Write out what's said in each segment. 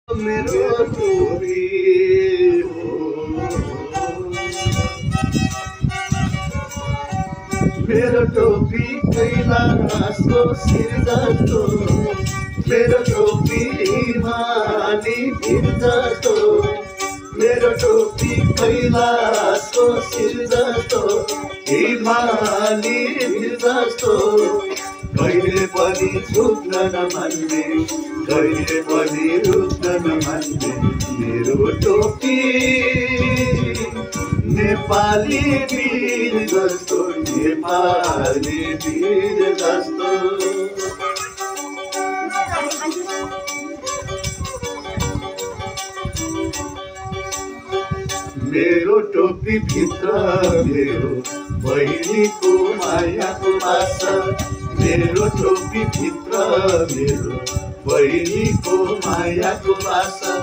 मेरो टोपी मेरो टोपी कैलाशको शिर जस्तो मेरो टोपी हिमाली भिर जस्तो मेरो टोपी कैलाशको शिर जस्तो हिमाली भिर जस्तो कहिले पनि झुक्न नमान्ने कहिले पनि रुक्न नमान्ने मेरो टोपी नेपाली वीर जस्तो नेपाली वीर जस्तो मेरो टोपी भित्र मेरो बहिनीको मायाको आशा मेरो टोपी भित्र मेरो बहिनीको मायाको आशा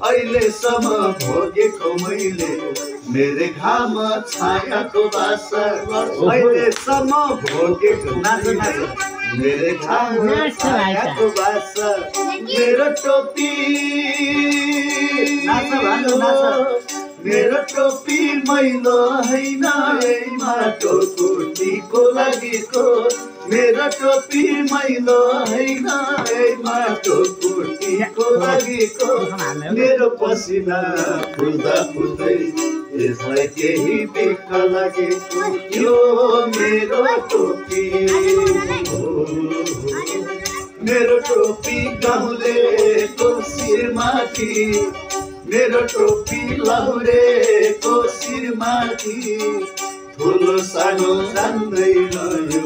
अहिलेसम्म भोगेको मैले मेरे घाम छायाको बासा अहिलेसम्म भोगेको मेरे घाम छायाको बासा मेरो टोपी मेरो टोपी मैलो हैन माटोको टीको लागेको मेरो टोपी मैलो हैन माटोको टीको लागेको मेरो पसिना फुल्दा फुल्दै यसलाई केही बिख लागेको यो मेरो टोपी मेरो टोपी गाउँलेको शिरमाथि मेरो टोपी लाहुरेको शिरमाथि ठुलो सानो जान्दैन यो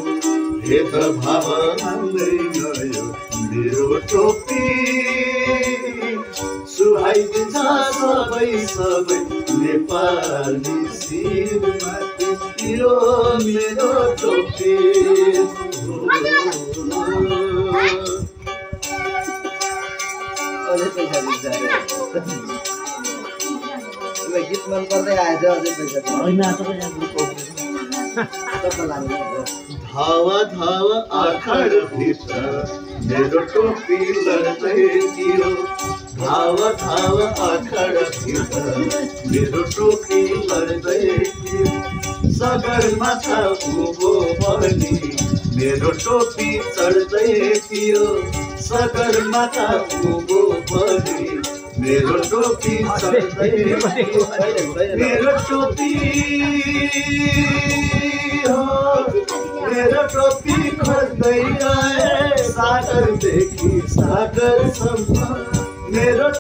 भेदभाव मान्दैन यो मेरो टोपी सुहाइदिन्छ सबै सबै नेपाली शिरमाथि यो मेरो टोपी गीत मन पर्दै आएछ अझै पैसा धावा धावा आखाड भित्र मेरो टोपी लड्दै थियो धावा धावा आखाड भित्र मेरो टोपी लड्दै थियो सगरमाथा उँभो बनी मेरो टोपी चढ्दै थियो सगरमाथा उँभो बनी मेरो टोपी चढ्दै मेरो टोपी मेरो टोपी खोज्दै गए सागरदेखि सागरसम्म मेरो